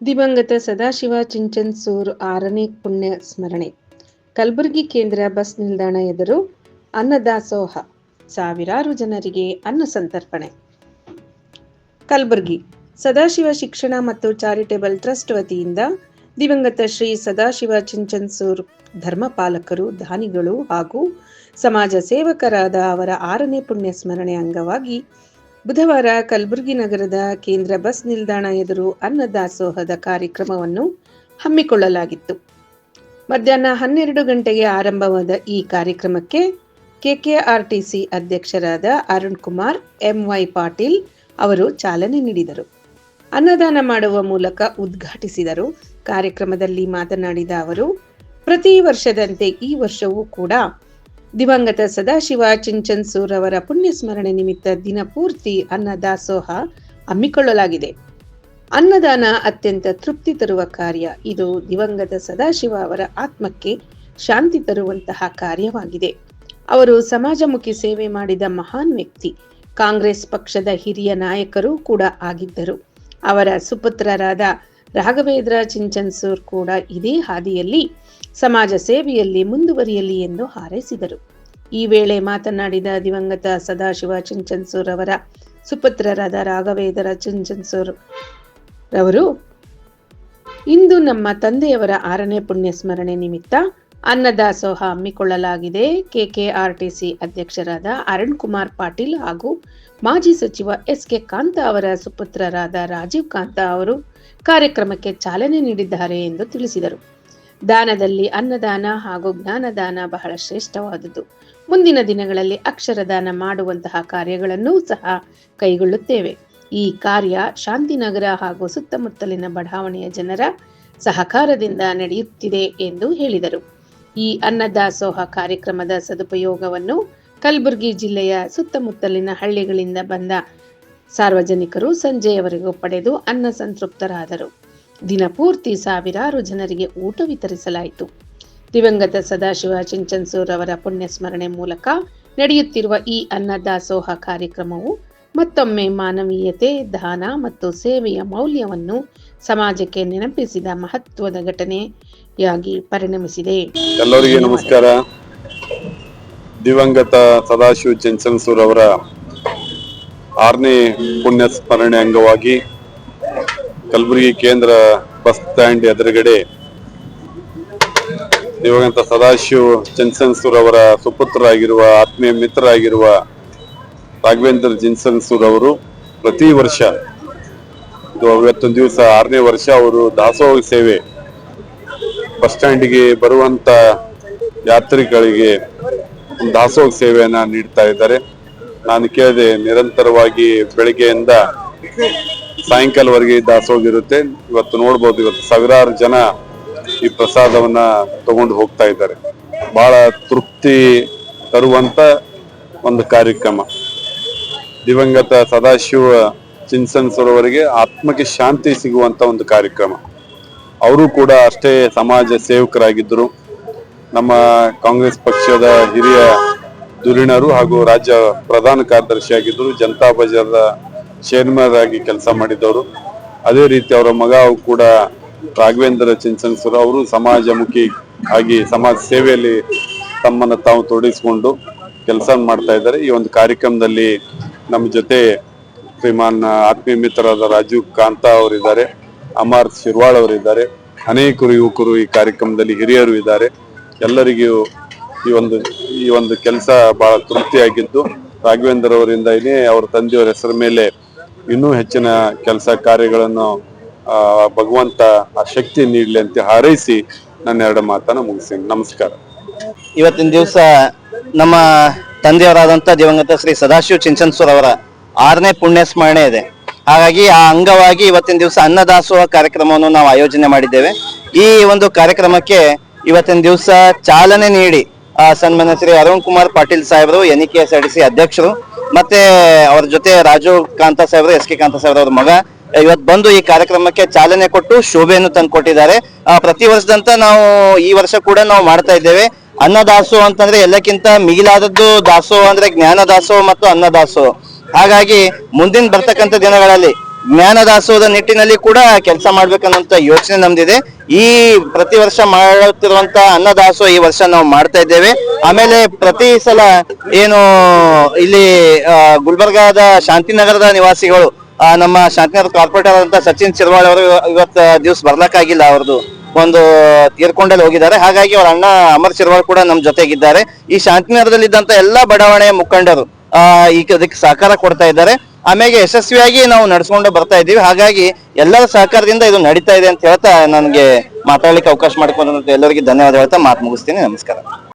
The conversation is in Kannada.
ದಿವಂಗತ ಸದಾಶಿವ ಚಿಂಚನ್ಸೂರ್ 6ನೇ ಪುಣ್ಯ ಸ್ಮರಣೆ. ಕಲಬುರಗಿ ಕೇಂದ್ರ ಬಸ್ ನಿಲ್ದಾಣ ಎದುರು ಅನ್ನದಾಸೋಹ, ಸಾವಿರಾರು ಜನರಿಗೆ ಅನ್ನ ಸಂತರ್ಪಣೆ. ಕಲಬುರಗಿ ಸದಾಶಿವ ಶಿಕ್ಷಣ ಮತ್ತು ಚಾರಿಟೇಬಲ್ ಟ್ರಸ್ಟ್ ವತಿಯಿಂದ ದಿವಂಗತ ಶ್ರೀ ಸದಾಶಿವ ಚಿಂಚನ್ಸೂರ್ ಧರ್ಮಪಾಲಕರು, ದಾನಿಗಳು ಹಾಗೂ ಸಮಾಜ ಸೇವಕರಾದ ಅವರ 6ನೇ ಪುಣ್ಯ ಸ್ಮರಣೆ ಅಂಗವಾಗಿ ಬುಧವಾರ ಕಲಬುರಗಿ ನಗರದ ಕೇಂದ್ರ ಬಸ್ ನಿಲ್ದಾಣ ಎದುರು ಅನ್ನದಾಸೋಹದ ಕಾರ್ಯಕ್ರಮವನ್ನು ಹಮ್ಮಿಕೊಳ್ಳಲಾಗಿತ್ತು. ಮಧ್ಯಾಹ್ನ 12 ಗಂಟೆಗೆ ಆರಂಭವಾದ ಈ ಕಾರ್ಯಕ್ರಮಕ್ಕೆ ಕೆಕೆಆರ್ಟಿಸಿ ಅಧ್ಯಕ್ಷರಾದ ಅರುಣ್ ಕುಮಾರ್ ಎಂವೈ ಪಾಟೀಲ್ ಅವರು ಚಾಲನೆ ನೀಡಿದರು. ಅನ್ನದಾನ ಮಾಡುವ ಮೂಲಕ ಉದ್ಘಾಟಿಸಿದರು. ಕಾರ್ಯಕ್ರಮದಲ್ಲಿ ಮಾತನಾಡಿದ ಅವರು, ಪ್ರತಿ ವರ್ಷದಂತೆ ಈ ವರ್ಷವೂ ಕೂಡ ದಿವಂಗತ ಸದಾಶಿವ ಚಿಂಚನ್ಸೂರ್ ಅವರ ಪುಣ್ಯ ಸ್ಮರಣೆ ನಿಮಿತ್ತ ದಿನಪೂರ್ತಿ ಅನ್ನದಾಸೋಹ ಹಮ್ಮಿಕೊಳ್ಳಲಾಗಿದೆ. ಅನ್ನದಾನ ಅತ್ಯಂತ ತೃಪ್ತಿ ತರುವ ಕಾರ್ಯ. ಇದು ದಿವಂಗತ ಸದಾಶಿವ ಅವರ ಆತ್ಮಕ್ಕೆ ಶಾಂತಿ ತರುವಂತಹ ಕಾರ್ಯವಾಗಿದೆ. ಅವರು ಸಮಾಜಮುಖಿ ಸೇವೆ ಮಾಡಿದ ಮಹಾನ್ ವ್ಯಕ್ತಿ. ಕಾಂಗ್ರೆಸ್ ಪಕ್ಷದ ಹಿರಿಯ ನಾಯಕರು ಕೂಡ ಆಗಿದ್ದರು. ಅವರ ಸುಪುತ್ರರಾದ ರಾಘವೇಂದ್ರ ಚಿಂಚನ್ಸೂರ್ ಕೂಡ ಇದೇ ಹಾದಿಯಲ್ಲಿ ಸಮಾಜ ಸೇವೆಯಲ್ಲಿ ಮುಂದುವರಿಯಲಿ ಎಂದು ಹಾರೈಸಿದರು. ಈ ವೇಳೆ ಮಾತನಾಡಿದ ದಿವಂಗತ ಸದಾಶಿವ ಚಿಂಚನ್ಸೂರ್ ಅವರ ಸುಪುತ್ರರಾದ ರಾಘವೇಂದ್ರ ಚಿಂಚನ್ಸೂರ್ ರವರು, ಇಂದು ನಮ್ಮ ತಂದೆಯವರ 6ನೇ ಪುಣ್ಯ ಸ್ಮರಣೆ ನಿಮಿತ್ತ ಅನ್ನದಾಸೋಹ ಹಮ್ಮಿಕೊಳ್ಳಲಾಗಿದೆ. ಕೆಕೆಆರ್ಟಿಸಿ ಅಧ್ಯಕ್ಷರಾದ ಅರುಣ್ ಕುಮಾರ್ ಪಾಟೀಲ್ ಹಾಗೂ ಮಾಜಿ ಸಚಿವ ಎಸ್.ಕೆ. ಕಾಂತ ಅವರ ಸುಪುತ್ರರಾದ ರಾಜೀವ್ ಕಾಂತ ಅವರು ಕಾರ್ಯಕ್ರಮಕ್ಕೆ ಚಾಲನೆ ನೀಡಿದ್ದಾರೆ ಎಂದು ತಿಳಿಸಿದರು. ದಾನದಲ್ಲಿ ಅನ್ನದಾನ ಹಾಗೂ ಜ್ಞಾನದಾನ ಬಹಳ ಶ್ರೇಷ್ಠವಾದುದು. ಮುಂದಿನ ದಿನಗಳಲ್ಲಿ ಅಕ್ಷರದಾನ ಮಾಡುವಂತಹ ಕಾರ್ಯಗಳನ್ನೂ ಸಹ ಕೈಗೊಳ್ಳುತ್ತೇವೆ. ಈ ಕಾರ್ಯ ಶಾಂತಿನಗರ ಹಾಗೂ ಸುತ್ತಮುತ್ತಲಿನ ಬಡಾವಣೆಯ ಜನರ ಸಹಕಾರದಿಂದ ನಡೆಯುತ್ತಿದೆ ಎಂದು ಹೇಳಿದರು. ಈ ಅನ್ನದಾಸೋಹ ಕಾರ್ಯಕ್ರಮದ ಸದುಪಯೋಗವನ್ನು ಕಲಬುರಗಿ ಜಿಲ್ಲೆಯ ಸುತ್ತಮುತ್ತಲಿನ ಹಳ್ಳಿಗಳಿಂದ ಬಂದ ಸಾರ್ವಜನಿಕರು ಸಂಜೆಯವರೆಗೂ ಪಡೆದು ಅನ್ನ ಸಂತೃಪ್ತರಾದರು. ದಿನಪೂರ್ತಿ ಸಾವಿರಾರು ಜನರಿಗೆ ಊಟ ವಿತರಿಸಲಾಯಿತು. ದಿವಂಗತ ಸದಾಶಿವ ಚಿಂಚನ್ಸೂರ್ ಅವರ ಪುಣ್ಯ ಸ್ಮರಣೆ ಮೂಲಕ ನಡೆಯುತ್ತಿರುವ ಈ ಅನ್ನದಾಸೋಹ ಕಾರ್ಯಕ್ರಮವು ಮತ್ತೊಮ್ಮೆ ಮಾನವೀಯತೆ, ದಾನ ಮತ್ತು ಸೇವೆಯ ಮೌಲ್ಯವನ್ನು ಸಮಾಜಕ್ಕೆ ನೆನಪಿಸಿದ ಮಹತ್ವದ ಘಟನೆಯಾಗಿ ಪರಿಣಮಿಸಿದೆ. ಎಲ್ಲರಿಗೂ ನಮಸ್ಕಾರ. ದಿವಂಗತ ಸದಾಶಿವ ಚಿಂಚನ್ಸೂರ್ ಅವರ 6ನೇ ಪುಣ್ಯ ಸ್ಮರಣೆ ಅಂಗವಾಗಿ ಕಲಬುರಗಿ ಕೇಂದ್ರ ಬಸ್ ಸ್ಟ್ಯಾಂಡ್ ಎದುರುಗಡೆ ದಿವಂಗತ ಸದಾಶಿವ ಚಿಂಚನ್ಸೂರ್ ಅವರ ಸುಪುತ್ರರಾಗಿರುವ ಆತ್ಮೀಯ ಮಿತ್ರರಾಗಿರುವ ರಾಘವೇಂದ್ರ ಚಿಂಚನ್ಸೂರ್ ಅವರು ಪ್ರತಿ ವರ್ಷ ಇವತ್ತೊಂದು ದಿವಸ 6ನೇ ವರ್ಷ ಅವರು ದಾಸೋಹ ಸೇವೆ ಬಸ್ ಸ್ಟ್ಯಾಂಡಿಗೆ ಬರುವಂತ ಯಾತ್ರಿಗಳಿಗೆ ದಾಸೋಹ ಸೇವೆಯನ್ನ ನೀಡ್ತಾ ಇದ್ದಾರೆ. ನಾನು ಕೇಳಿದೆ, ನಿರಂತರವಾಗಿ ಬೆಳಿಗ್ಗೆಯಿಂದ ಸಾಯಂಕಾಲವರೆಗೆ ದಾಸೋಹ ಇರುತ್ತೆ. ಇವತ್ತು ನೋಡ್ಬೋದು, ಇವತ್ತು ಸಾವಿರಾರು ಜನ ಈ ಪ್ರಸಾದವನ್ನ ತಗೊಂಡು ಹೋಗ್ತಾ ಇದ್ದಾರೆ. ಬಹಳ ತೃಪ್ತಿ ತರುವಂತ ಒಂದು ಕಾರ್ಯಕ್ರಮ. ದಿವಂಗತ ಸದಾಶಿವ ಚಿಂಚನ್ಸೂರ್ ಅವರಿಗೆ ಆತ್ಮಕ್ಕೆ ಶಾಂತಿ ಸಿಗುವಂತ ಒಂದು ಕಾರ್ಯಕ್ರಮ. ಅವರು ಕೂಡ ಅಷ್ಟೇ ಸಮಾಜ ಸೇವಕರಾಗಿದ್ದರು. ನಮ್ಮ ಕಾಂಗ್ರೆಸ್ ಪಕ್ಷದ ಹಿರಿಯ ಧುರೀಣರು ಹಾಗೂ ರಾಜ್ಯ ಪ್ರಧಾನ ಕಾರ್ಯದರ್ಶಿಯಾಗಿದ್ದರು. ಜನತಾ ಬಜಾರ್ದ ಚೇರ್ಮನ್ ಆಗಿ ಕೆಲಸ ಮಾಡಿದವರು. ಅದೇ ರೀತಿ ಅವರ ಮಗ ಕೂಡ ರಾಘವೇಂದ್ರ ಚಿಂಚನ್ಸೂರ್ ಅವರು ಸಮಾಜಮುಖಿ ಆಗಿ ಸಮಾಜ ಸೇವೆಯಲ್ಲಿ ತಮ್ಮನ್ನು ತಾವು ತೊಡಗಿಸಿಕೊಂಡು ಕೆಲಸ ಮಾಡ್ತಾ ಇದ್ದಾರೆ. ಈ ಒಂದು ಕಾರ್ಯಕ್ರಮದಲ್ಲಿ ನಮ್ಮ ಜೊತೆ ಶ್ರೀಮಾನ್ ಆತ್ಮೀಯ ಮಿತ್ರರಾದ ರಾಜೀವ್ ಕಾಂತ ಅವರಿದ್ದಾರೆ, ಅಮರ್ ಶಿರ್ವಾಳ್ ಅವರಿದ್ದಾರೆ, ಅನೇಕರು ಯುವಕರು ಈ ಕಾರ್ಯಕ್ರಮದಲ್ಲಿ ಹಿರಿಯರು ಇದ್ದಾರೆ. ಎಲ್ಲರಿಗೂ ಈ ಒಂದು ಕೆಲಸ ಬಹಳ ತೃಪ್ತಿಯಾಗಿದ್ದು, ರಾಘವೇಂದ್ರ ಅವರಿಂದ ಅವರ ತಂದೆಯವರ ಹೆಸರ ಮೇಲೆ ಇನ್ನೂ ಹೆಚ್ಚಿನ ಕೆಲಸ ಕಾರ್ಯಗಳನ್ನು ಭಗವಂತ ಆ ಶಕ್ತಿ ನೀಡಲಿ ಅಂತ ಹಾರೈಸಿ ನನ್ನ 2 ಮಾತನ್ನ ಮುಗಿಸ್ತೀನಿ. ನಮಸ್ಕಾರ. ಇವತ್ತಿನ ದಿವಸ ನಮ್ಮ ತಂದೆಯವರಾದಂಥ ದಿವಂಗತ ಶ್ರೀ ಸದಾಶಿವ ಚಿಂಚನ್ಸೂರ್ ಅವರ 6ನೇ ಪುಣ್ಯ ಸ್ಮರಣೆ ಇದೆ. ಹಾಗಾಗಿ ಆ ಅಂಗವಾಗಿ ಇವತ್ತಿನ ದಿವಸ ಅನ್ನದಾಸೋಹ ಕಾರ್ಯಕ್ರಮವನ್ನು ನಾವು ಆಯೋಜನೆ ಮಾಡಿದ್ದೇವೆ. ಈ ಒಂದು ಕಾರ್ಯಕ್ರಮಕ್ಕೆ ಇವತ್ತಿನ ದಿವಸ ಚಾಲನೆ ನೀಡಿ ಸನ್ಮಾನ್ಯ ಶ್ರೀ ಅರುಣ್ ಕುಮಾರ್ ಪಾಟೀಲ್ ಸಾಹೇಬರು, NEKSRTC ಅಧ್ಯಕ್ಷರು, ಮತ್ತೆ ಅವರ ಜೊತೆ ರಾಜೀವ್ ಕಾಂತ ಸಾಹೇಬರು, ಎಸ್.ಕೆ. ಕಾಂತ ಸಾಹೇಬರು ಅವ್ರ ಮಗ ಇವತ್ತು ಬಂದು ಈ ಕಾರ್ಯಕ್ರಮಕ್ಕೆ ಚಾಲನೆ ಕೊಟ್ಟು ಶೋಭೆಯನ್ನು ತಂದು ಕೊಟ್ಟಿದ್ದಾರೆ. ಪ್ರತಿ ವರ್ಷದಂತ ನಾವು ಈ ವರ್ಷ ಕೂಡ ನಾವು ಮಾಡ್ತಾ ಇದ್ದೇವೆ. ಅನ್ನದಾಸೋಹ ಅಂತಂದ್ರೆ ಎಲ್ಲಕ್ಕಿಂತ ಮಿಗಿಲಾದದ್ದು ದಾಸೋಹ ಅಂದ್ರೆ ಜ್ಞಾನ ದಾಸೋಹ ಮತ್ತು ಅನ್ನದಾಸೋಹ. ಹಾಗಾಗಿ ಮುಂದಿನ ಬರ್ತಕ್ಕಂಥ ದಿನಗಳಲ್ಲಿ ಜ್ಞಾನದಾಸೋಹದ ನಿಟ್ಟಿನಲ್ಲಿ ಕೂಡ ಕೆಲಸ ಮಾಡ್ಬೇಕನ್ನೋಂತ ಯೋಚನೆ ನಮ್ದಿದೆ. ಈ ಪ್ರತಿ ವರ್ಷ ಮಾಡುತ್ತಿರುವಂತ ಅನ್ನದಾಸೋಹ ಈ ವರ್ಷ ನಾವು ಮಾಡ್ತಾ ಇದ್ದೇವೆ. ಆಮೇಲೆ ಪ್ರತಿ ಸಲ ಏನು ಇಲ್ಲಿ ಗುಲ್ಬರ್ಗಾದ ಶಾಂತಿನಗರದ ನಿವಾಸಿಗಳು ನಮ್ಮ ಶಾಂತಿನಗರ ಕಾರ್ಪೊರೇಟರ್ ಅಂತ ಸಚಿನ್ ಚಿರ್ವಾಳ್ ಅವರು ಇವತ್ತು ದಿವಸ ಬರ್ಲಕ್ಕಾಗಿಲ್ಲ, ಅವ್ರದ್ದು ಒಂದು ತೀರ್ಕೊಂಡಲ್ಲಿ ಹೋಗಿದ್ದಾರೆ. ಹಾಗಾಗಿ ಅವ್ರ ಅಣ್ಣ ಅಮರ್ ಚಿರ್ವಾಳ್ ಕೂಡ ನಮ್ ಜೊತೆಗಿದ್ದಾರೆ. ಈ ಶಾಂತಿನಗರದಲ್ಲಿದ್ದಂತ ಎಲ್ಲಾ ಬಡಾವಣೆಯ ಮುಖಂಡರು ಈಗ ಅದಕ್ಕೆ ಸಹಕಾರ ಕೊಡ್ತಾ ಇದ್ದಾರೆ. ಆಮೇಲೆ ಯಶಸ್ವಿಯಾಗಿ ನಾವು ನಡ್ಸ್ಕೊಂಡು ಬರ್ತಾ ಇದ್ದೀವಿ. ಹಾಗಾಗಿ ಎಲ್ಲರ ಸಹಕಾರದಿಂದ ಇದು ನಡೀತಾ ಇದೆ ಅಂತ ಹೇಳ್ತಾ ನನಗೆ ಮಾತಾಡ್ಲಿಕ್ಕೆ ಅವಕಾಶ ಮಾಡಿಕೊಂಡಂತ ಎಲ್ಲರಿಗೆ ಧನ್ಯವಾದ ಹೇಳ್ತಾ ಮಾತು ಮುಗಿಸ್ತೀನಿ. ನಮಸ್ಕಾರ.